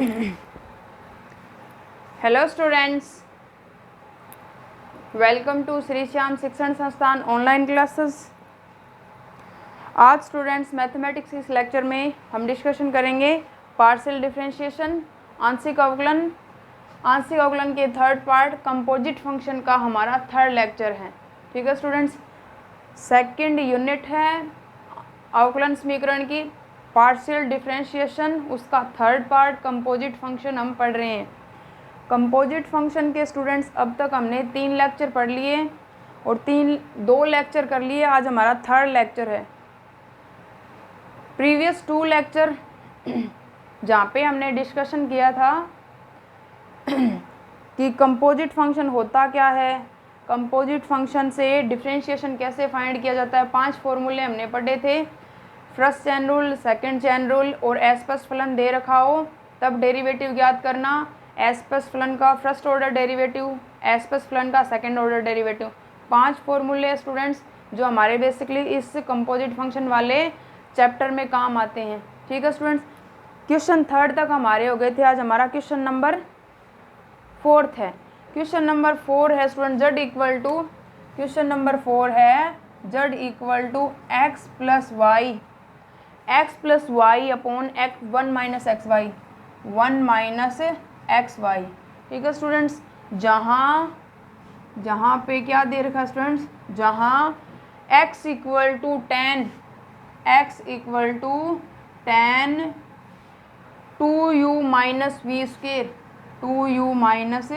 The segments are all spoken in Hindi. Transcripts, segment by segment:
Hello students, welcome to Shri Shyam Shikshan Sansthan online classes. आज स्टूडेंट्स मैथमेटिक्स इस लेक्चर में हम डिस्कशन करेंगे पार्शियल डिफरेंशिएशन, आंशिक अवकलन। आंशिक अवकलन के थर्ड पार्ट कंपोजिट फंक्शन का हमारा थर्ड लेक्चर है। ठीक है स्टूडेंट्स, सेकंड यूनिट है अवकलन समीकरण की पार्शियल डिफरेंशिएशन, उसका थर्ड पार्ट कंपोजिट फंक्शन हम पढ़ रहे हैं। कंपोजिट फंक्शन के स्टूडेंट्स अब तक हमने 3 लेक्चर पढ़ लिए और 2 लेक्चर कर लिए। आज हमारा थर्ड लेक्चर है। प्रीवियस 2 लेक्चर जहाँ पे हमने डिस्कशन किया था कि कंपोजिट फंक्शन होता क्या है, कंपोजिट फंक्शन से डिफरेंशिएशन कैसे फाइंड किया जाता है। 5 फॉर्मूले हमने पढ़े थे, first chain rule, second chain rule और एस प्लस फलन दे रखा हो तब डेरिवेटिव ज्ञात करना। एस प्लस फलन का first order derivative, S plus फलन का सेकंड ऑर्डर डेरिवेटिव। 5 फॉर्मूले स्टूडेंट्स जो हमारे बेसिकली इस कंपोजिट फंक्शन वाले चैप्टर में काम आते हैं। ठीक है स्टूडेंट्स, क्वेश्चन 3 तक हमारे हो गए थे। आज हमारा क्वेश्चन नंबर 4 है। क्वेश्चन नंबर 4 है student z equal to, question number 4 है z equal to x plus y upon x 1 minus x y, 1 minus x y. ठीक है स्टूडेंट्स, जहाँ पे क्या दे रखा है स्टूडेंट्स, जहाँ x equal to 10, x equal to 10 2u minus v square, 2u minus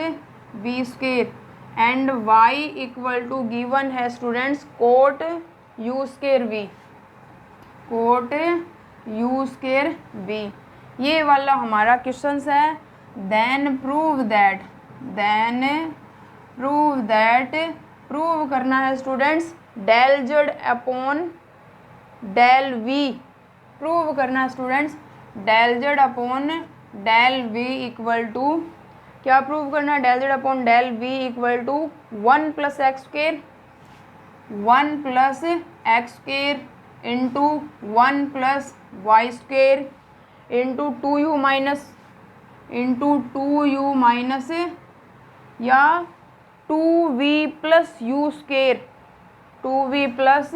v square and y equal to given है students cot u square v, cot u square v। ये वाला हमारा क्वेश्चन है। देन प्रूव दैट, प्रूव करना है students del z upon del v, prove करना है students del z upon del v equal to, क्या प्रूव करना है, del z upon del v equal to 1 plus x square, 1 plus x square into 1 plus y square into 2u minus या 2v plus u square, 2v plus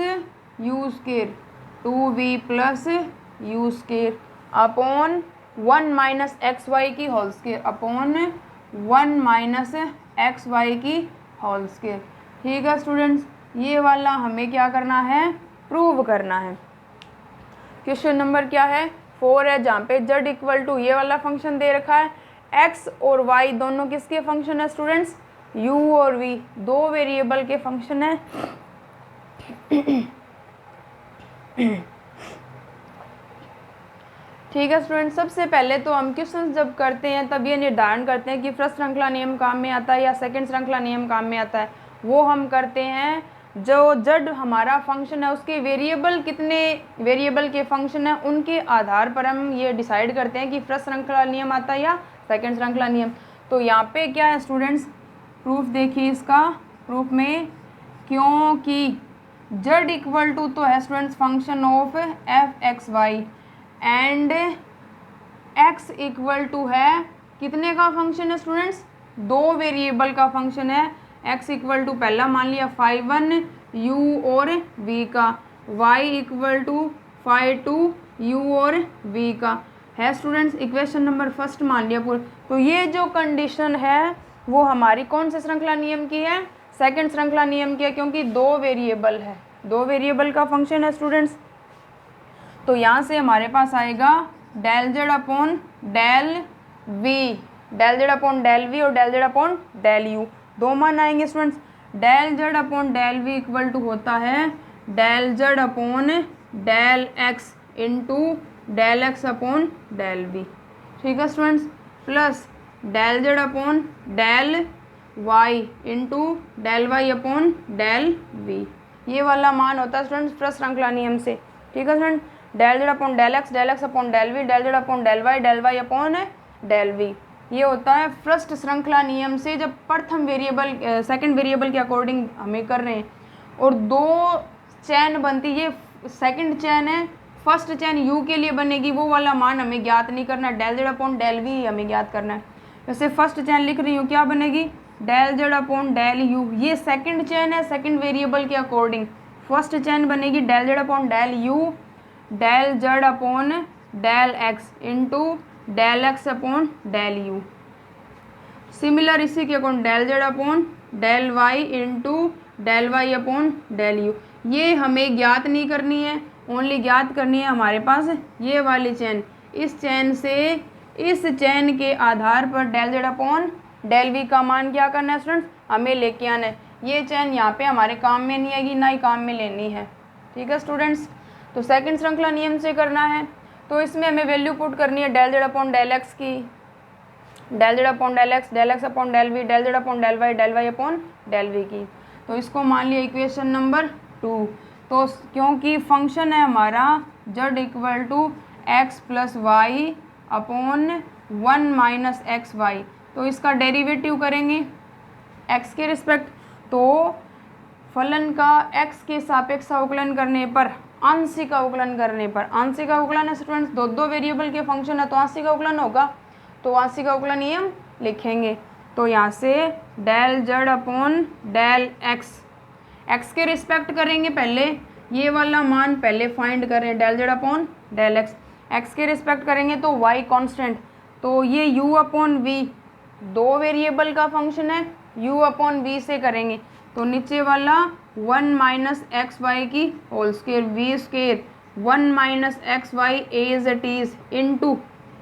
u square upon 1 minus x y की whole square, upon 1 minus x y की होल स्क्वेयर। ठीक है स्टूडेंट्स, ये वाला हमें क्या करना है, प्रूव करना है। क्वेश्चन नंबर क्या है, 4 है, जहाँ पे z इक्वल टू ये वाला फंक्शन दे रखा है। x और y दोनों किसके फंक्शन है स्टूडेंट्स, u और v 2 वेरिएबल के फंक्शन है। ठीक है स्टूडेंट, सबसे पहले तो हम क्वेश्चन जब करते हैं तब ये निर्धारण करते हैं कि फर्स्ट श्रृंखला नियम काम में आता है या सेकंड श्रृंखला नियम काम में आता है। वो हम करते हैं जो z हमारा फंक्शन है उसके वेरिएबल कितने वेरिएबल के फंक्शन है उनके आधार पर हम ये डिसाइड करते हैं कि फर्स्ट श्रृंखला नियम आता है या सेकंड श्रृंखला नियम। तो यहाँ पे क्या है स्टूडेंट्स, प्रूफ देखिए इसका, प्रूफ में क्योंकि z इक्वल टू तो है students function of f x y and x equal to है कितने का फंक्शन है स्टूडेंट्स, 2 वेरिएबल का फंक्शन है। x इक्वल टू पहला मान लिया फाई 1 u और v का, y equal to phi 2 u और v का है स्टूडेंट्स। इक्वेशन नंबर फर्स्ट मान लिया पूरा। तो ये जो कंडीशन है वो हमारी कौन से श्रृंखला नियम की है, सेकंड श्रृंखला नियम की है, क्योंकि 2 वेरिएबल है, 2 वेरिएबल का फंक्शन है स्टूडेंट्स। तो यहाँ से हमारे पास आएगा del z upon del v, del z upon del v और del z upon del u, 2 मान आएंगे students. Del z upon del v equal to होता है del z upon del x into del x upon del v. ठीक है students, plus del z upon del y into del y upon del v. ये वाला मान होता है स्टूडेंट्स फर्स्ट श्रृंखला नियम से। ठीक है student, del z upon del x upon del v, del z upon del y upon del v. ये होता है फर्स्ट श्रृंखला नियम से जब प्रथम वेरिएबल सेकंड वेरिएबल के अकॉर्डिंग हमें कर रहे हैं। और 2 चैन बनती, ये सेकंड चैन है, फर्स्ट चेन u के लिए बनेगी वो वाला मान हमें ज्ञात नहीं करना, del z upon del v हमें ज्ञात करना है। वैसे फर्स्ट चेन लिख रही हूँ, क्या बनेगी, del z upon del u. ये सेकंड चेन है, सेकंड वेरिएबल के अकॉर्डिंग। फर्स्ट चेन बनेगी del z upon del u, del z upon del x into del x upon del u. Similar इसी के according del z upon del y into del y upon del u. ये हमें ज्ञात नहीं करनी है, ओनली ज्ञात करनी है हमारे पास ये वाली चेन। इस चेन से इस चेन के आधार पर del z upon del v का मान क्या करना है स्टूडेंट्स, हमें लेके आना है। ये चेन यहाँ पे हमारे काम में नहीं आएगी, ना ही काम में लेनी है। ठीक है स्टूडेंट्स, तो सेकंड श्रृंखला नियम से करना है। तो इसमें हमें वैल्यू पुट करनी है del z upon del x की, del z upon del x upon del v, del z upon del y upon del v की। तो इसको मान लिया इक्वेशन नंबर 2। तो क्योंकि फंक्शन है हमारा z equal to x plus y upon 1 minus x y, तो इसका डेरिवेटिव करेंगे x के रिस्पेक्ट। तो फलन का x के सापेक्ष अवकलन करने पर, आंशिक अवकलन करने पर, आंशिक अवकलन है स्टूडेंट्स, दो वेरिएबल के फंक्शन है तो आंशिक अवकलन होगा, तो आंशिक अवकलन नियम लिखेंगे। तो यहाँ से del z upon del x के रिस्पेक्ट करेंगे, पहले ये वाला मान पहले फाइंड करें, del z upon del x के रिस्पेक्ट करेंगे तो y कांस्टेंट, तो ये u अपॉन वी दो वेरिएबल का फंक्शन है, u अपॉन वी से करेंगे तो नीचे वाला 1 माइनस एक्स वाई की whole square v square 1 minus x y as it is into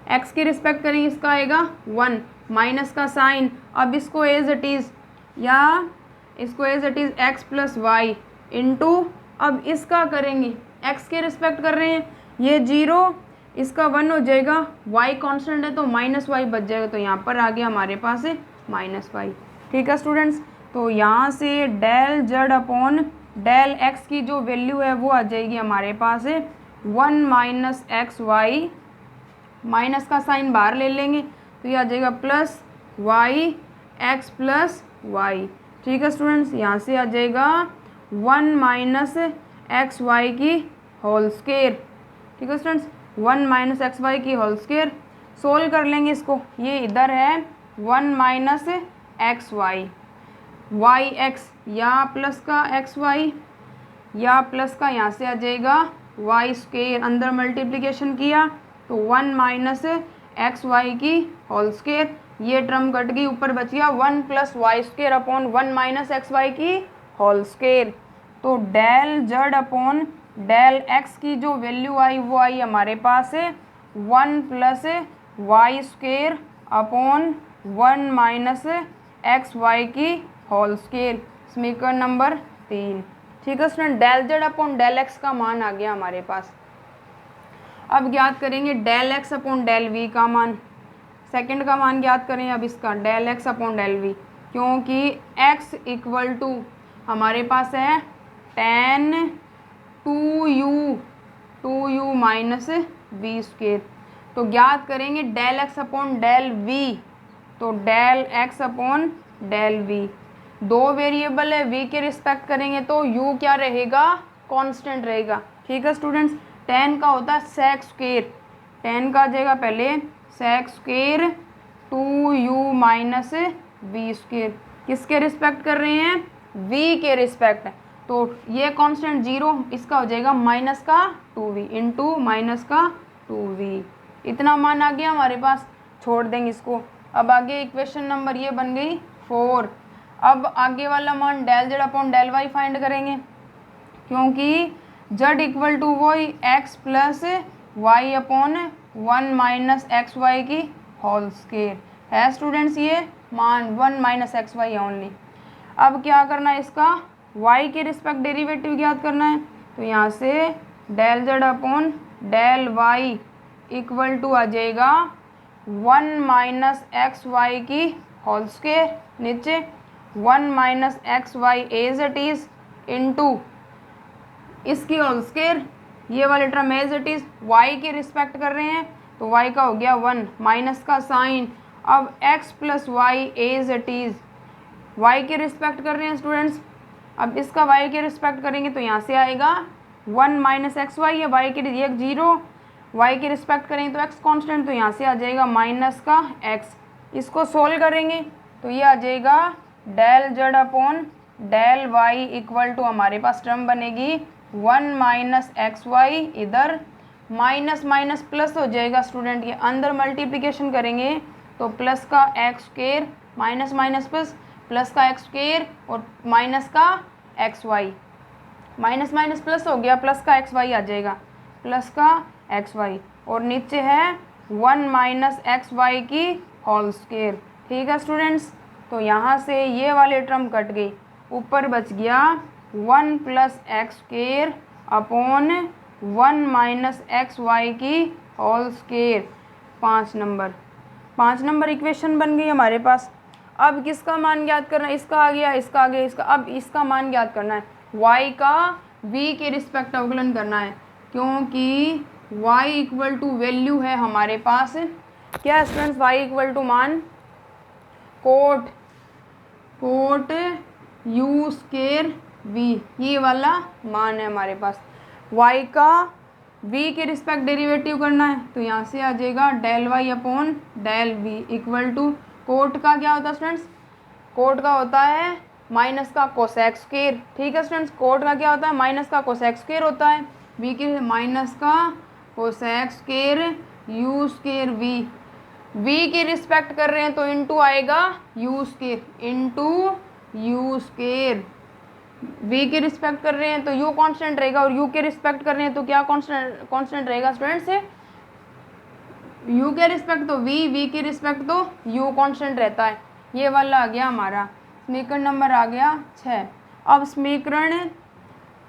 x के रिस्पेक्ट करेंगे, इसका आएगा 1 माइनस का साइन, अब इसको एज इट इज़ या इसको as it is x plus y into, अब इसका करेंगे एक्स के रिस्पेक्ट कर रहे हैं, ये 0 इसका 1 हो जाएगा, y कांस्टेंट है तो माइनस वाई बच जाएगा, तो यहाँ पर आ गया हमारे पास माइनस वाई। ठीक है स्टूडेंट्स, तो यहाँ से del z upon del x की जो वैल्यू है वो आ जाएगी हमारे पास 1 माइनस एक्स वाई, माइनस का साइन बाहर ले लेंगे तो ये आ जाएगा plus y x plus y. ठीक है स्टूडेंट्स, यहाँ से आ जाएगा 1 माइनस एक्स वाई की होल स्क्वायर। ठीक है स्टूडेंट्स, 1 माइनस एक्स वाई की होल स्क्वायर। सोल्व कर लेंगे इसको, ये इधर है 1 माइनस एक्स वाई एक्स या प्लस का एक्स वाई या प्लस का यहाँ से आ जाएगा वाई स्क्वायर, अंदर मल्टीप्लिकेशन किया तो 1 माइनस एक्स वाई की होल स्क्वायर, ये टर्म कट गई, ऊपर बच गया 1 plus y square upon 1 minus x y की होल स्क्वायर। तो del z upon del x की जो वैल्यू आई वो आई हमारे पास 1 plus y square upon 1 minus x y की होल स्क्वायर, समीकरण नंबर 3। ठीक है student, del z upon del x का मान आ गया हमारे पास। अब ज्ञात करेंगे del x upon del v का मान, सेकंड का मान ज्ञात करें अब इसका, del x upon del v, क्योंकि x इक्वल टू हमारे पास है tan 2u minus v square, तो ज्ञात करेंगे del x upon del v, तो del x upon del v, दो वेरिएबल है, v के रिस्पेक्ट करेंगे तो u क्या रहेगा, कांस्टेंट रहेगा। ठीक है स्टूडेंट्स, tan का होता है सेक स्क्वायर, tan का आ जाएगा पहले sec square 2u minus v square, किसके रिस्पेक्ट कर रहे हैं, v के रिस्पेक्ट, तो ये कांस्टेंट 0, इसका हो जाएगा माइनस का 2v इंटू माइनस का 2v, इतना मान आ गया हमारे पास, छोड़ देंगे इसको। अब आगे इक्वेशन नंबर ये बन गई 4। अब आगे वाला मान del z upon del y find करेंगे, क्योंकि z इक्वल टू वही x plus y upon 1 minus x y की होल स्क्वायर है स्टूडेंट्स, ये मान 1 माइनस एक्स वाई ओनली। अब क्या करना है, इसका y के रिस्पेक्ट डेरिवेटिव ज्ञात करना है, तो यहाँ से del z upon del y equal to आ जाएगा 1 माइनस एक्स वाई की होल स्क्वायर, नीचे 1 minus x y as it is into इसकी होल स्क्वायर, ये वाले term as it is y के रिस्पेक्ट कर रहे हैं तो y का हो गया 1 माइनस का साइन, अब x plus y as it is y के रिस्पेक्ट कर रहे हैं स्टूडेंट्स, अब इसका y के रिस्पेक्ट करेंगे तो यहाँ से आएगा 1 माइनस एक्स वाई है, वाई की ये 0, वाई की रिस्पेक्ट करेंगे तो एक्स कांस्टेंट, तो यहाँ से आ जाएगा माइनस का एक्स। इसको सोल्व करेंगे तो ये आ जाएगा del z upon del y equal to हमारे पास टर्म बनेगी 1 माइनस एक्स वाई, इधर माइनस माइनस प्लस हो जाएगा स्टूडेंट, ये अंदर मल्टीप्लिकेशन करेंगे तो प्लस का x square minus minus plus, plus का एक्स स्क्वायर और माइनस का x y, minus minus plus हो गया, प्लस का एक्स वाई आ जाएगा, प्लस का एक्स वाई, और नीचे है 1 माइनस एक्स वाई की होल स्क्वायर। ठीक है स्टूडेंट्स, तो यहाँ से ये वाले टर्म कट गई, ऊपर बच गया 1 plus x square upon 1 minus x y की होल स्क्वायर। 5 नंबर इक्वेशन बन गई हमारे पास। अब किसका मान ज्ञात करना है, इसका आ गया, इसका आ गया, इसका, अब इसका मान ज्ञात करना है, y का v के रिस्पेक्ट अवकलन करना है, क्योंकि y इक्वल टू वैल्यू है हमारे पास क्या स्टूडेंट्स, y इक्वल टू मान कोट u स्क्वायर v, ये वाला मान है हमारे पास। y का v के रिस्पेक्ट डेरिवेटिव करना है तो यहाँ से आ जाएगा del y upon del v equal to, cot का क्या होता है स्टूडेंट्स, कोट का होता है माइनस का कोसेक स्क्वायर। ठीक है स्टूडेंट्स, कोट का क्या होता है, माइनस का कोसेक स्क्वायर होता है, वी के माइनस का cosec square u square v, v की रिस्पेक्ट कर रहे हैं तो इनटू आएगा u square, into u square, v की रिस्पेक्ट कर रहे हैं तो यू कांस्टेंट रहेगा, और यू के रिस्पेक्ट कर रहे हैं तो क्या कांस्टेंट रहेगा स्टूडेंट्स, यू के रिस्पेक्ट तो वी के रिस्पेक्ट तो यू कांस्टेंट रहता है। ये वाला आ गया हमारा समीकरण नंबर आ गया 6। अब समीकरण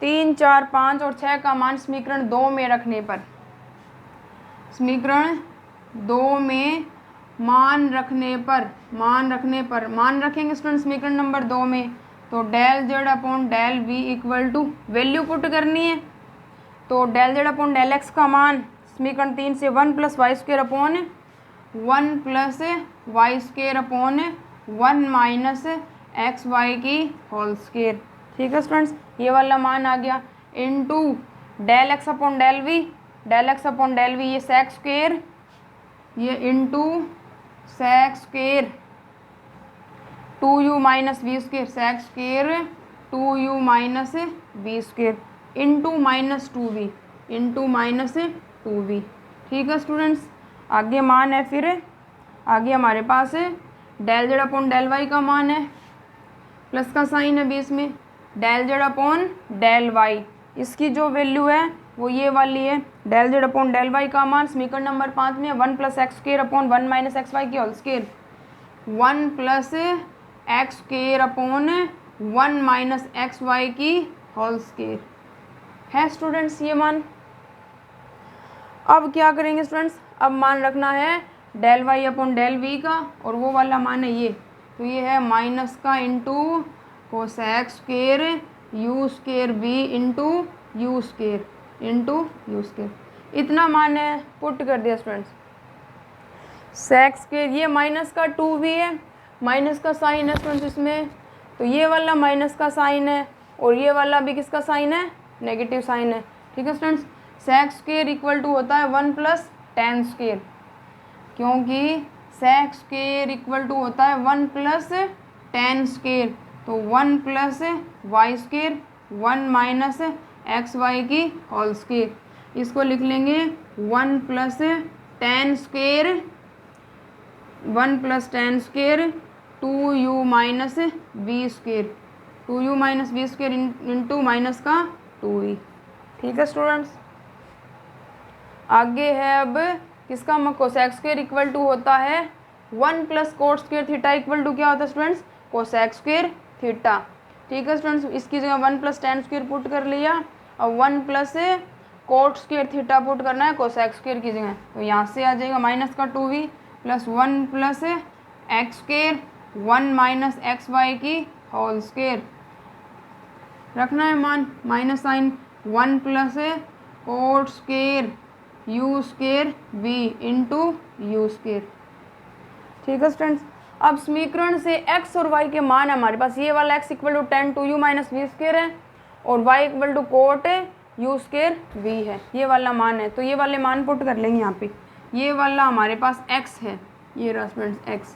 3, 4, 5 और 6 का मान समीकरण 2 में रखने पर, समीकरण 2 में मान रखेंगे स्टूडेंट समीकरण नंबर 2 में, तो del z upon del v equal to value put करनी है, तो del z upon del x का मान समीकरण 3 से 1 plus y square upon 1 plus y square upon 1 minus x y की होल स्क्वायर। ठीक है स्टूडेंट्स, ये वाला मान आ गया, into del x upon del v, del x upon del v ये सेक स्क्वायर, ये into sec square 2u minus v square, sec square 2u minus v square into minus 2v, into minus 2v। ठीक है स्टूडेंट्स, आगे मान है, फिर आगे हमारे पास del z upon del y का मान है, प्लस का साइन है बीच में, del z upon del y, इसकी जो वैल्यू है वो ये वाली है, del z upon del y का मान समीकरण नंबर 5 में 1 plus x square upon 1 minus x y की whole square, 1 plus x square upon 1 minus x y की होल स्क्वायर है स्टूडेंट्स ये मान। अब क्या करेंगे स्टूडेंट्स, अब मान रखना है del y upon del v का, और वो वाला मान है ये, तो ये है माइनस का into cosec square u square v into u square into u square, इतना मान है, पुट कर दिया स्टूडेंट्स। सेक स्क्वायर ये माइनस का 2v है, माइनस का साइन है स्टूडेंट्स इसमें, तो ये वाला माइनस का साइन है और ये वाला भी किसका साइन है, नेगेटिव साइन है। ठीक है students, sec square equal to होता है 1 प्लस टेन स्क्वायर, क्योंकि सेक स्क्वायर इक्वल टू होता है 1 प्लस टेन स्क्वायर, तो 1 plus y square 1 minus x y की होल स्क्वायर, इसको लिख लेंगे 1 plus tan square 1 plus tan square 2u minus v square, 2u minus v square into minus का 2v। ठीक है स्टूडेंट्स, आगे है अब किसका, कोसेक स्क्वायर इक्वल टू होता है 1 plus cot square theta equal to क्या होता है स्टूडेंट्स, कोसेक स्क्वायर थीटा। ठीक है स्टूडेंट्स, इसकी जगह 1 प्लस टेन स्क्वायर पुट कर लिया, और 1 plus cot square theta put करना है कोसेक स्क्वायर की जगह, तो यहाँ से आ जाएगा माइनस का 2v plus 1 plus x square 1 minus x y की होल स्क्वायर, रखना है मान, minus sign 1 plus cot square u square v into u square. ठीक है स्टूडेंट्स, अब समीकरण से x और y के मान हमारे पास, ये वाला x equal to 10 2u minus v square है, और y equal to cot u square v है, ये वाला मान है। तो ये वाले मान पुट कर लेंगे यहाँ पे। ये वाला हमारे पास x है, ये रहा स्टूडेंट्स x,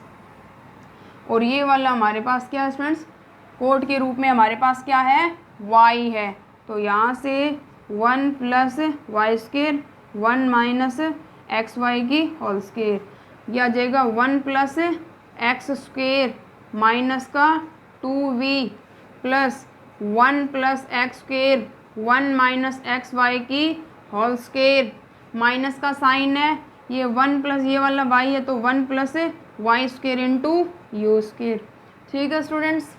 और ये वाला हमारे पास क्या है स्टूडेंट्स, कोड के रूप में हमारे पास क्या है, y है। तो यहाँ से 1 plus y square 1 minus x y की होल स्क्वायर, यह आ जाएगा 1 प्लस एक्स स्क्वायर माइनस का 2v plus 1 plus x square 1 minus x y की होल स्क्वायर, माइनस का साइन है, ये 1 प्लस ये वाला y है तो 1 plus y square into u square. ठीक है स्टूडेंट्स,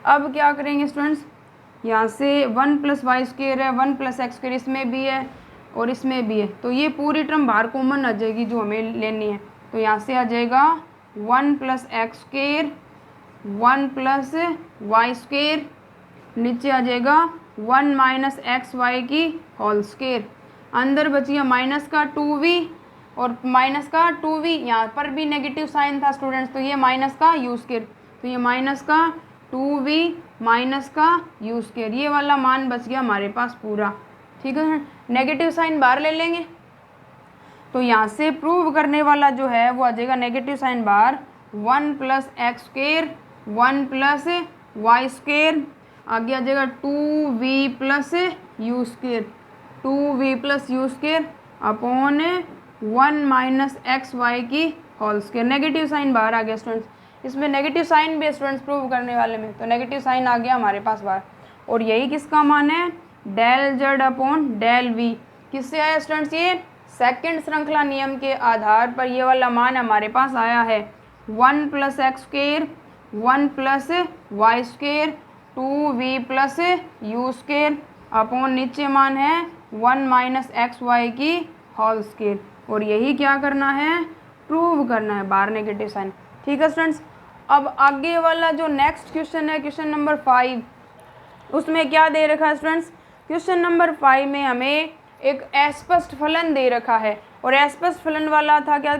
अब क्या करेंगे स्टूडेंट्स, यहाँ से 1 प्लस वाई स्क्वायर है, 1 प्लस एक्स स्क्वायर इसमें भी है और इसमें भी है, तो ये पूरी टर्म बाहर कॉमन आ जाएगी जो हमें लेनी है। तो यहाँ से आ जाएगा 1 plus x square 1 plus y square, नीचे आ जाएगा 1 माइनस एक्स वाई की होल स्क्वायर, अंदर बचिए माइनस का 2v और माइनस का 2v, यहाँ पर भी नेगेटिव साइन था स्टूडेंट्स, तो ये माइनस का यू स्क्वायर, तो ये माइनस का 2v माइनस का यू स्क्वायर, ये वाला मान बच गया हमारे पास पूरा। ठीक है, नेगेटिव साइन बाहर ले लेंगे, तो यहाँ से प्रूव करने वाला जो है वो आ जाएगा नेगेटिव साइन बाहर, 1 plus x square 1 plus y square, आगे आ जाएगा 2v plus u square, 2v plus u square upon 1 minus x y की होल स्क्वायर। नेगेटिव साइन बाहर आ गया स्टूडेंट्स, इसमें नेगेटिव साइन भी स्टूडेंट्स प्रूव करने वाले में, तो नेगेटिव साइन आ गया हमारे पास बाहर, और यही किसका मान है, del z upon del v. किससे आया स्टूडेंट्स, ये सेकंड श्रृंखला नियम के आधार पर ये वाला मान हमारे पास आया है, 1 plus x square 1 plus y square 2v plus u square upon नीचे मान है 1 माइनस एक्स वाई की होल स्क्वायर, और यही क्या करना है, प्रूव करना है बाहर नेगेटिव साइन। ठीक है स्टूडेंट्स, अब आगे वाला जो नेक्स्ट क्वेश्चन है, क्वेश्चन नंबर 5, उसमें क्या दे रखा है स्टूडेंट्स, क्वेश्चन नंबर 5 में हमें एक अस्पष्ट फलन दे रखा है, और अस्पष्ट फलन वाला था क्या,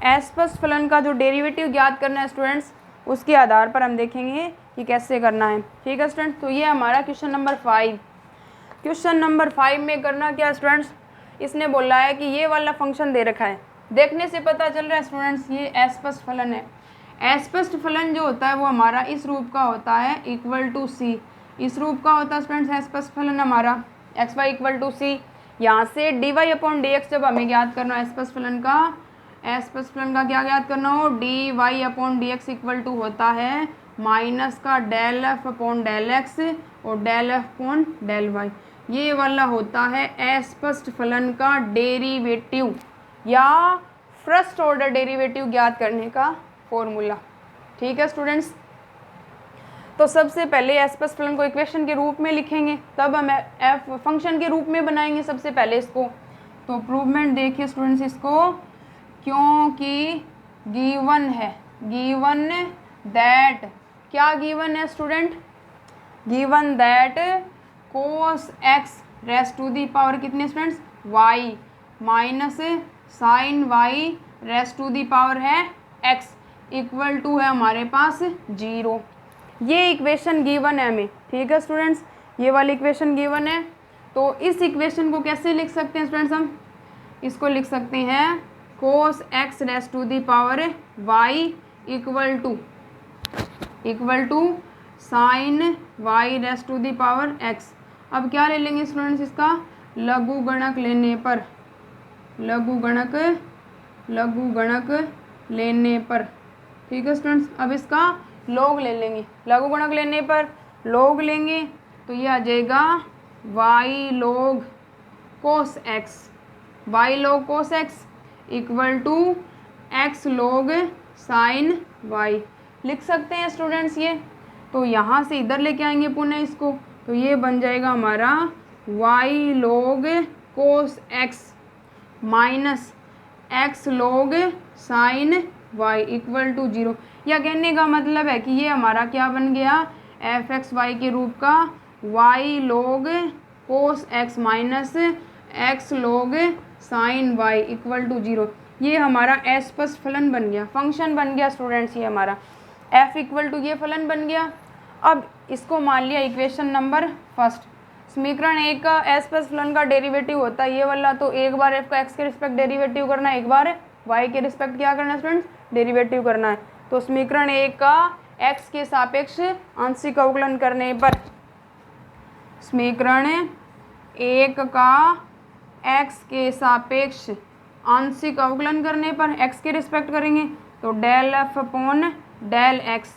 अस्पष्ट फलन का जो डेरिवेटिव ज्ञात करना है स्टूडेंट्स, उसके आधार पर हम देखेंगे कि कैसे करना है। ठीक है स्टूडेंट्स, तो ये हमारा क्वेश्चन नंबर 5। क्वेश्चन नंबर 5 में करना क्या स्टूडेंट्स, इसने बोला है कि ये वाला फंक्शन दे रखा है, देखने से पता चल रहा है स्टूडेंट्स ये अस्पष्ट फलन है। अस्पष्ट फलन जो होता है वो हमारा इस रूप का होता है, इक्वल टू सी, इस रूप का होता है स्टूडेंट्स अस्पष्ट फलन हमारा, x y equal to c. यहाँ से d y upon d x जब हमें ज्ञात करना है अस्पष्ट फलन का, अस्पष्ट फलन का क्या ज्ञात करना हो, d y upon d x equal to होता है माइनस का del f upon del x और del f upon del y, ये वाला होता है अस्पष्ट फलन का डेरिवेटिव या फर्स्ट ऑर्डर डेरिवेटिव ज्ञात करने का फॉर्मूला। ठीक है स्टूडेंट्स, तो सबसे पहले अस्पष्ट फलन को इक्वेशन के रूप में लिखेंगे, तब हम एफ फंक्शन के रूप में बनाएंगे सबसे पहले इसको। तो प्रूवमेंट देखिए स्टूडेंट्स इसको, क्योंकि गिवन है, गिवन दैट, क्या गिवन है student, given that cos x raise to the power कितने students, y minus sine y raise to the power है एक्स इक्वल टू है हमारे पास 0। ये इक्वेशन गिवन है हमें। ठीक है स्टूडेंट्स, ये वाली इक्वेशन गिवन है, तो इस इक्वेशन को कैसे लिख सकते हैं स्टूडेंट्स, हम इसको लिख सकते हैं cos x raise to the power y equal to sine y raise to the power x. अब क्या ले लेंगे स्टूडेंट्स, इसका लघु गणक लेने पर, लघु गणक लेने पर। ठीक है स्टूडेंट्स, अब इसका लॉग ले लेंगे, लघु गणक लेने पर लॉग लेंगे, तो ये आ जाएगा y log cos x, y log cos x equal to x log sine y, लिख सकते हैं स्टूडेंट्स ये। तो यहाँ से इधर लेके आएंगे पुनः इसको, तो ये बन जाएगा हमारा y log cos x minus x log sine y equal to 0। या कहने का मतलब है कि ये हमारा क्या बन गया, एफ एक्स वाई के रूप का y log cos x minus x log sine y equal to 0। ये हमारा अस्पष्ट फलन बन गया, फंक्शन बन गया स्टूडेंट्स, ये हमारा एफ इक्वल टू ये फलन बन गया। अब इसको मान लिया इक्वेशन नंबर फर्स्ट, समीकरण एक का एस प्लस फलन का डेरिवेटिव होता है ये वाला, तो एक बार एफ का एक्स के रिस्पेक्ट डेरिवेटिव करना है, एक बार वाई के रिस्पेक्ट क्या करना है स्टूडेंट्स, डेरिवेटिव करना है। तो समीकरण एक का एक्स के सापेक्ष आंशिक अवकलन करने पर, समीकरण एक का एक्स के सापेक्ष आंशिक अवकलन करने पर एक्स के रिस्पेक्ट करेंगे तो del f upon del x,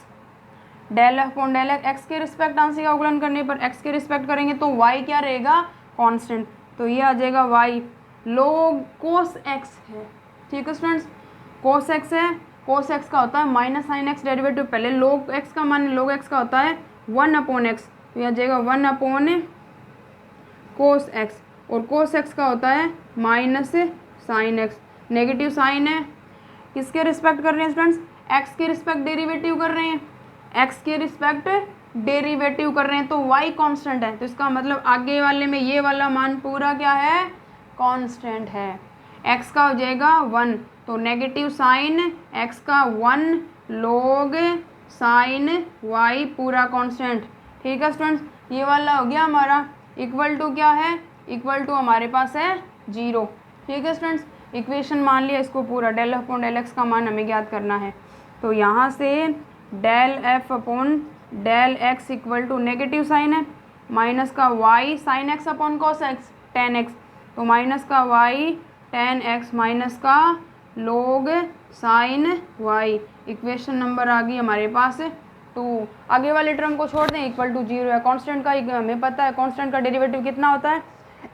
del f upon del x के रिस्पेक्ट आंशिक अवकलन करने पर एक्स के रिस्पेक्ट करेंगे तो वाई क्या रहेगा, कांस्टेंट। तो ये आ जाएगा वाई log कोस एक्स है। ठीक है स्टूडेंट्स, कोस एक्स है, कोस एक्स का होता है माइनस साइन एक्स डेरिवेटिव पहले, log एक्स का मान log एक्स का होता है 1 अपॉन एक्स, तो ये आ जाएगा 1 अपॉन कोस एक्स, और कोस एक्स का होता है minus sine x, negative sign है। किसके रिस्पेक्ट कर रहे हैं स्टूडेंट्स, एक्स के रिस्पेक्ट डेरिवेटिव कर रहे हैं, एक्स के रिस्पेक्ट डेरिवेटिव कर रहे हैं तो y कांस्टेंट है, तो इसका मतलब आगे वाले में ये वाला मान पूरा क्या है, कांस्टेंट है। x का हो जाएगा 1, तो नेगेटिव साइन x का 1 log साइन y पूरा कांस्टेंट। ठीक है स्टूडेंट्स, ये वाला हो गया हमारा, इक्वल टू क्या है, इक्वल टू हमारे पास है 0। ठीक है स्टूडेंट्स, इक्वेशन मान लिया इसको पूरा, del f upon del x का मान हमें ज्ञात करना है। तो यहाँ से del f upon del x equal to negative sign है माइनस का y sine x upon cos x tan x, तो माइनस का वाई टेन एक्स माइनस का log sine y, equation number आ गई हमारे पास 2। आगे वाले टर्म को छोड़ दें, इक्वल टू 0 है। कांस्टेंट का हमें पता है कांस्टेंट का डेरिवेटिव कितना होता है,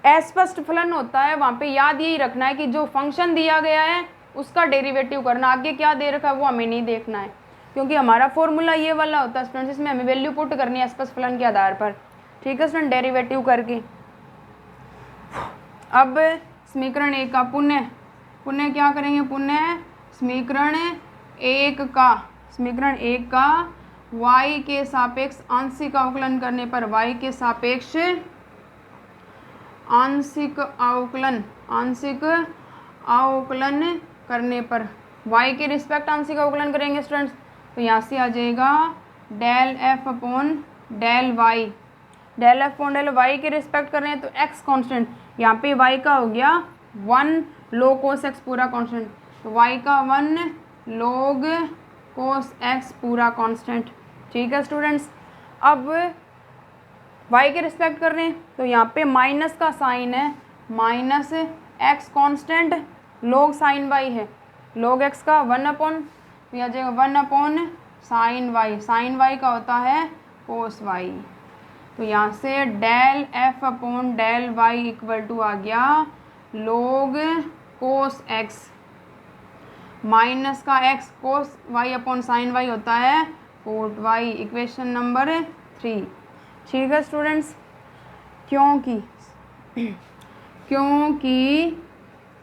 अस्पष्ट फलन होता है, वहाँ पे याद यही रखना है कि जो फंक्शन दिया गया है उसका डेरिवेटिव करना, आगे क्या दे रखा है वो हमें नहीं देखना है, क्योंकि हमारा फॉर्मूला ये वाला होता है स्टूडेंट्स, इसमें हमें वैल्यू पुट करनी है अस्पष्ट फलन के आधार पर। ठीक है स्टूडेंट, डेरिवेटिव करके। अब समीकरण एक का पुण्य क्या करेंगे, पुण्य समीकरण एक का y के सापेक्ष आंशिक अवकलन करने पर, y के सापेक्ष आंशिक अवकलन करने पर y के रिस्पेक्ट आंशिक अवकलन करेंगे स्टूडेंट्स, तो यहाँ से आ जाएगा del f upon del y, del f upon del y के रिस्पेक्ट कर रहे हैं तो x कांस्टेंट, यहाँ पे y का हो गया 1 log cos x पूरा कांस्टेंट, तो y का 1 log cos x पूरा कांस्टेंट। ठीक है स्टूडेंट्स, अब y के रिस्पेक्ट कर रहे हैं तो यहाँ पे माइनस का साइन है, minus x constant log sine y है, log x का 1 अपॉन, तो यहाँ जाएगा 1 upon sine y, sine y का होता है cos y, तो यहाँ से del f upon del y equal to आ गया log cos x माइनस का x cos y upon sine y होता है cot y, इक्वेशन नंबर 3। ठीक है स्टूडेंट्स, क्योंकि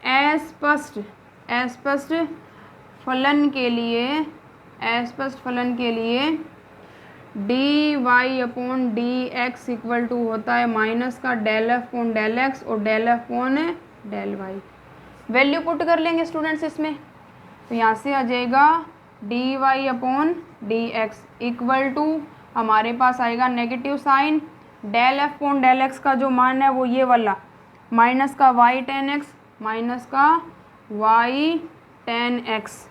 अस्पष्ट फलन के लिए d y upon d x equal to होता है माइनस का del f upon del x और del f upon del y. Value put कर लेंगे स्टूडेंट्स इसमें, तो यहाँ से आ जाएगा d y upon d x equal to हमारे पास आएगा negative sign del f upon del x का जो मान है वो ये वाला, माइनस का वाई टेन एक्स माइनस का वाई टेन एक्स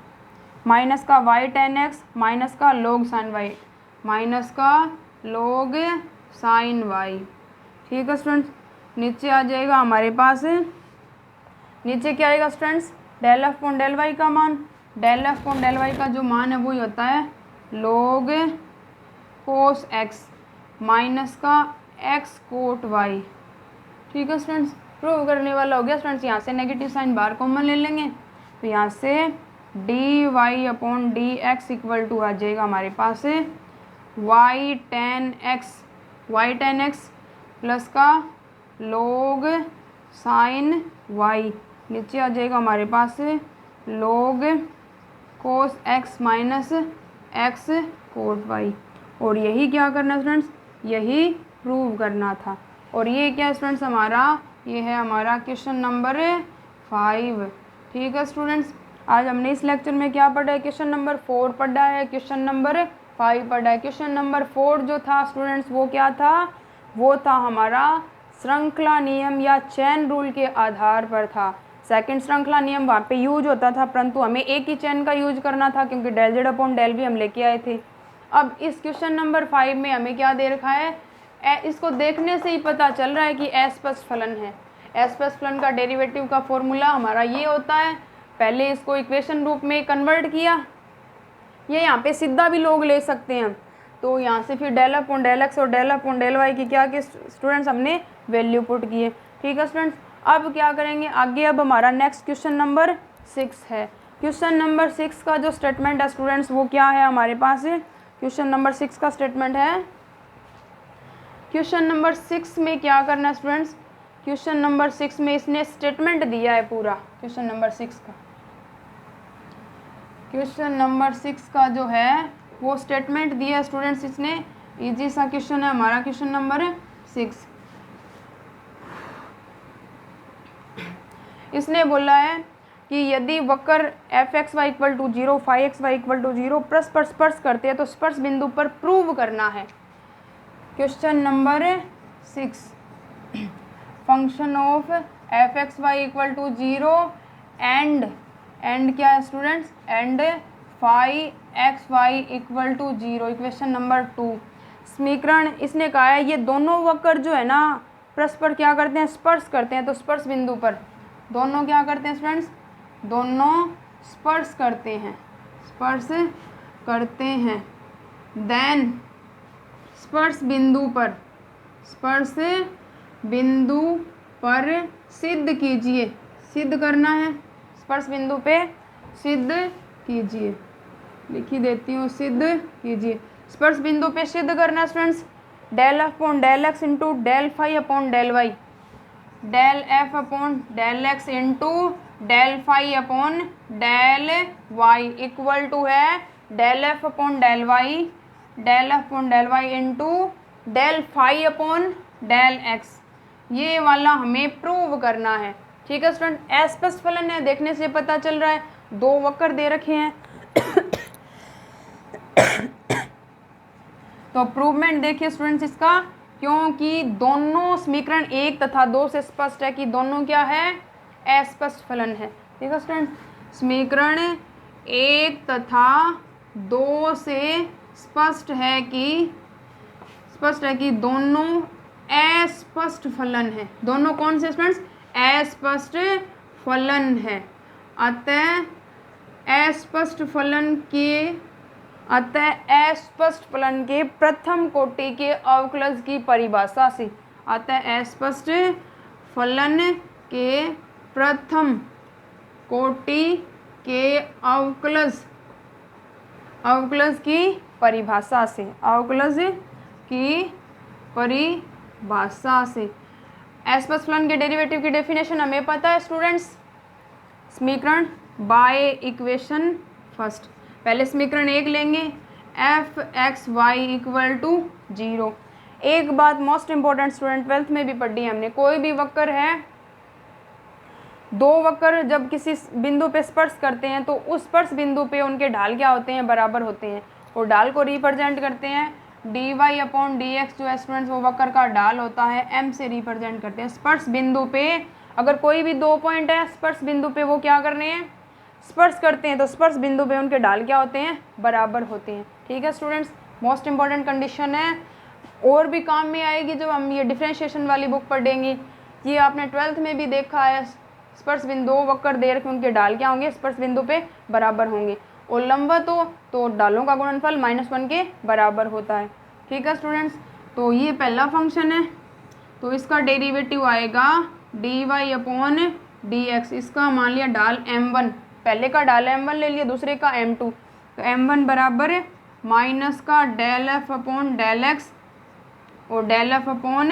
माइनस का वाई टेन एक्स माइनस का लोग साइन वाई माइनस का लोग साइन वाई। ठीक है स्टूडेंट्स, नीचे आ जाएगा हमारे पास, नीचे क्या आएगा students, del f upon del y का मान, del f upon del y का जो मान है वही होता है लोग कोस एक्स माइनस का एक्स कोट वाई। ठीक है स्टूडेंट्स, प्रूव करने वाला हो गया स्टूडेंट्स। यहाँ से नेगेटिव साइन बाहर कॉमन ले लेंगे, तो यहाँ से d y upon d x equal to आ जाएगा हमारे पास वाई टेन एक्स प्लस का लोग साइन वाई, नीचे आ जाएगा हमारे पास log cos x minus x cot y. और यही क्या करना है स्टूडेंट्स, यही प्रूव करना था। और ये क्या स्टूडेंट्स हमारा, ये है हमारा क्वेश्चन नंबर 5। ठीक है स्टूडेंट्स, आज हमने इस लेक्चर में क्या पढ़ा है, क्वेश्चन नंबर 4 पढ़ा है, क्वेश्चन नंबर 5 पढ़ा है। क्वेश्चन नंबर 4 जो था स्टूडेंट्स वो क्या था, वो था हमारा श्रृंखला नियम या चेन रूल के आधार पर था। सेकंड श्रृंखला नियम वहाँ पे यूज होता था, परंतु हमें एक ही चेन का यूज करना था क्योंकि del z upon del v हम लेके आए थे। अब इस क्वेश्चन नंबर 5 में हमें क्या दे रखा है, इसको देखने से ही पता चल रहा है कि अस्पष्ट फलन है। अस्पष्ट फलन का डेरिवेटिव का फॉर्मूला हमारा ये होता है, पहले इसको इक्वेशन रूप में कन्वर्ट किया, ये यहाँ पे सीधा भी लोग ले सकते हैं, तो यहाँ से फिर डेल अपॉन डेल एक्स और डेल अपॉन डेल वाई की क्या कि स्टूडेंट्स हमने वैल्यू पुट किए। ठीक है स्टूडेंट्स, अब क्या करेंगे आगे, अब हमारा नेक्स्ट क्वेश्चन नंबर 6 है। क्वेश्चन नंबर 6 का जो स्टेटमेंट है स्टूडेंट्स वो क्या है हमारे पास, क्वेश्चन नंबर 6 का स्टेटमेंट है, क्वेश्चन नंबर 6 में क्या करना है स्टूडेंट्स, क्वेश्चन नंबर 6 में इसने स्टेटमेंट दिया है पूरा, क्वेश्चन नंबर 6 का, क्वेश्चन नंबर 6 का जो है वो स्टेटमेंट दिया है स्टूडेंट्स इसने। इजी सा क्वेश्चन है हमारा क्वेश्चन नंबर 6। इसने बोला है कि यदि वक्र f x y equal to 0, phi x y equal to 0 परस्पर स्पर्श करते हैं तो स्पर्श बिंदु पर प्रूव करना है। Question number 6, function of f x y equal to 0 and क्या है students, and phi x y equal to 0। Equation number 2, समीकरण इसने कहा है ये दोनों वक्र जो है ना परस्पर क्या करते हैं, स्पर्श करते हैं, तो स्पर्श बिंदु पर दोनों क्या करते हैं स्टूडेंट्स, दोनों स्पर्श करते हैं, स्पर्श करते हैं। देन स्पर्श बिंदु पर सिद्ध कीजिए, सिद्ध करना है, स्पर्श बिंदु पे सिद्ध कीजिए, लिखी देती हूँ, सिद्ध कीजिए। स्पर्श बिंदु पे सिद्ध करना है students, del f upon del x into del phi upon del y, del f upon del x into del phi upon del y equal to है del f upon del y, del f upon del y into del phi upon del x, ये वाला हमें प्रूव करना है। ठीक है स्टूडेंट, अस्पष्ट फलन है, देखने से पता चल रहा है, दो वक्र दे रखे हैं तो प्रूवमेंट देखिए स्टूडेंट्स इसका, क्योंकि दोनों समीकरण 1 तथा 2 से स्पष्ट है कि दोनों क्या है, अस्पष्ट फलन है। ठीक है स्टूडेंट, समीकरण 1 तथा 2 से स्पष्ट है कि दोनों अस्पष्ट फलन है। दोनों कौन से स्टूडेंट्स, अस्पष्ट फलन है। अतः अस्पष्ट फलन के प्रथम कोटि के अवकलज की परिभाषा से, अतः अस्पष्ट फलन के प्रथम कोटि के अवकलज की परिभाषा से, अवकलज की परिभाषा से। अस्पष्ट फलन के डेरिवेटिव की डेफिनेशन हमें पता है स्टूडेंट्स, समीकरण बाय इक्वेशन फर्स्ट, पहले समीकरण 1 लेंगे, f x y equal to 0। एक बात मोस्ट इंपॉर्टेंट स्टूडेंट 12th में भी पढ़ी है हमने, कोई भी वक्र है, दो वक्र जब किसी बिंदु पे स्पर्श करते हैं तो उस स्पर्श बिंदु पे उनके ढाल क्या होते हैं, बराबर होते हैं, और ढाल को रिप्रेजेंट करते हैं d y upon d x, जो है स्टूडेंट्स वो वक्र का ढाल होता है, एम से रिप्रेजेंट करते हैं। स्पर्श बिंदु पे अगर कोई भी दो पॉइंट है, स्पर्श बिंदु पे वो क्या कर रहे हैं, स्पर्श करते हैं, तो स्पर्श बिंदु पे उनके ढाल क्या होते हैं, बराबर होते हैं। ठीक है स्टूडेंट्स, मोस्ट इंपॉर्टेंट कंडीशन है, और भी काम में आएगी जब हम ये डिफरेंशिएशन वाली बुक पढ़ेंगे। ये आपने 12th में भी देखा है, स्पर्श बिंदु वक्र दे रखे उनके ढाल क्या होंगे, स्पर्श बिंदु पे बराबर होंगे, और लंबवत हो तो ढालों का गुणनफल -1 के बराबर होता है। ठीक है स्टूडेंट्स, तो ये पहला फंक्शन है, तो इसका डेरिवेटिव आएगा d y upon d x, इसका मान लिया ढाल m1, पहले का ढाल m1 ले लिया, दूसरे का m2, तो m1 बराबर माइनस का del f upon del x और del f upon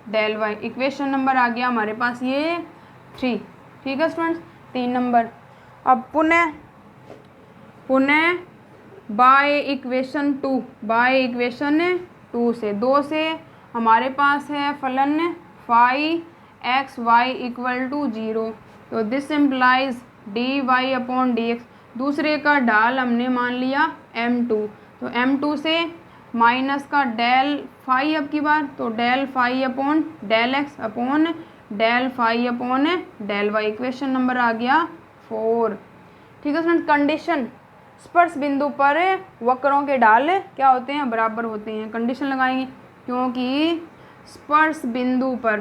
del y. Equation number आ गया हमारे पास ये 3। ठीक है स्टूडेंट्स, 3 नंबर। अब पुनः बाय इक्वेशन 2 से 2 से हमारे पास है फलन phi x y equal to 0, तो this implies d y upon d x, दूसरे का ढाल हमने मान लिया m2, तो m2 से माइनस का डेल फाई अब की बार, तो del phi upon del x upon del phi upon del y. Equation number आ गया 4। ठीक है स्टूडेंट। कंडीशन, स्पर्श बिंदु पर वक्रों के ढाल क्या होते हैं, बराबर होते हैं। कंडीशन लगाएंगे क्योंकि स्पर्श बिंदु पर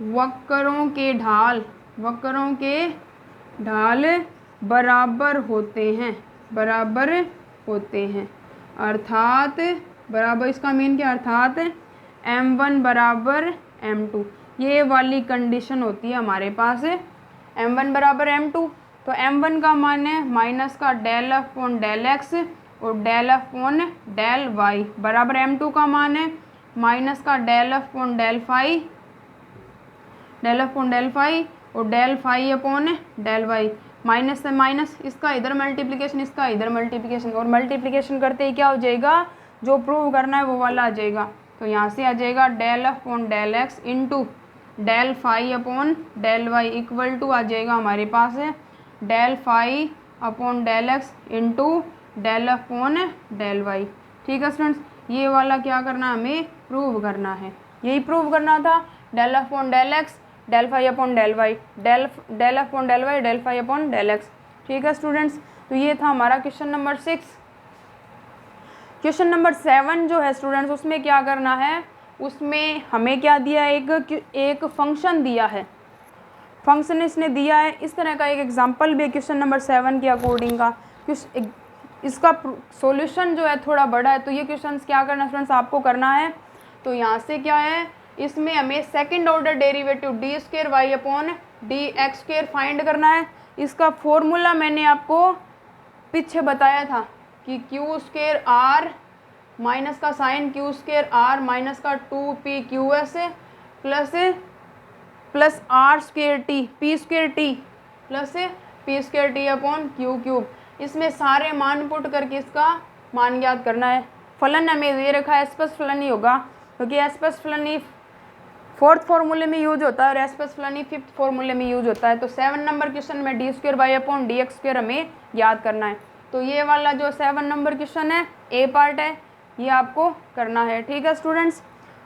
वक्रों के ढाल बराबर होते हैं, अर्थात बराबर, इसका मीन क्या, अर्थात m1 बराबर m2। ये वाली कंडीशन होती है हमारे पास, m1 बराबर m2। तो m1 का मान है माइनस का del f upon del x और del f upon del y, बराबर m2 का मान है माइनस का del f upon del phi और del phi upon del y. Minus से माइनस, इसका इधर मल्टीप्लिकेशन, इसका इधर मल्टीप्लिकेशन, और मल्टीप्लिकेशन करते ही क्या हो जाएगा, जो प्रूव करना है वो वाला आ जाएगा। तो यहाँ से आ जाएगा del f upon del x into del phi upon del y equal to आ जाएगा हमारे पास है del phi upon del x into del f upon del y. ठीक है स्टूडेंट्स, ये वाला क्या करना, हमें प्रूव करना है, यही प्रूव करना था। Del f upon del x, del phi upon del y, del f upon del y, del phi upon del x. ठीक है स्टूडेंट्स, तो ये था हमारा क्वेश्चन नंबर 6। क्वेश्चन नंबर 7 जो है स्टूडेंट्स, उसमें क्या करना है, उसमें हमें क्या दिया है, एक फंक्शन दिया है, फंक्शन इसने दिया है। इस तरह का एक एग्जांपल भी क्वेश्चन नंबर 7 के अकॉर्डिंग का, इसका सॉल्यूशन जो है थोड़ा बड़ा है। तो ये क्वेश्चंस क्या करना है स्टूडेंट्स, आपको करना है। तो यहाँ से क्या है, इसमें हमें second order derivative d square y upon d x square find करना है। इसका फॉर्मूला मैंने आपको पीछे बताया था कि क्यू स्क्वायर आर माइनस का sign q square r minus का 2p q s plus r square t p square t plus p square t upon q cube. इसमें सारे मान पुट करके इसका मान ज्ञात करना है। फलन हमें ये रखा है, एस प्लस फलन ही होगा क्योंकि एस प्लस फलन ही 4th फॉर्मूले में यूज होता है और एस प्लस फलन ही 5th फॉर्मूले में यूज होता है। तो 7 नंबर क्वेश्चन में d square y upon d x square हमें याद करना है। तो ये वाला जो 7 नंबर क्वेश्चन है, ए पार्ट है, ये आपको करना है। ठीक है स्टूडेंट्स,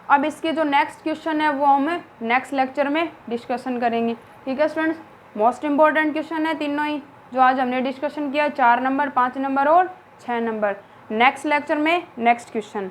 अब इसके जो नेक्स्ट क्वेश्चन है वो हम नेक्स्ट लेक्चर में डिस्कशन करेंगे। ठीक है स्टूडेंट्स, मोस्ट इंपॉर्टेंट क्वेश्चन है तीनों ही जो आज हमने डिस्कशन किया, 4 नंबर, 5 नंबर और 6 नंबर। नेक्स्ट लेक्चर में नेक्स्ट क्वेश्चन।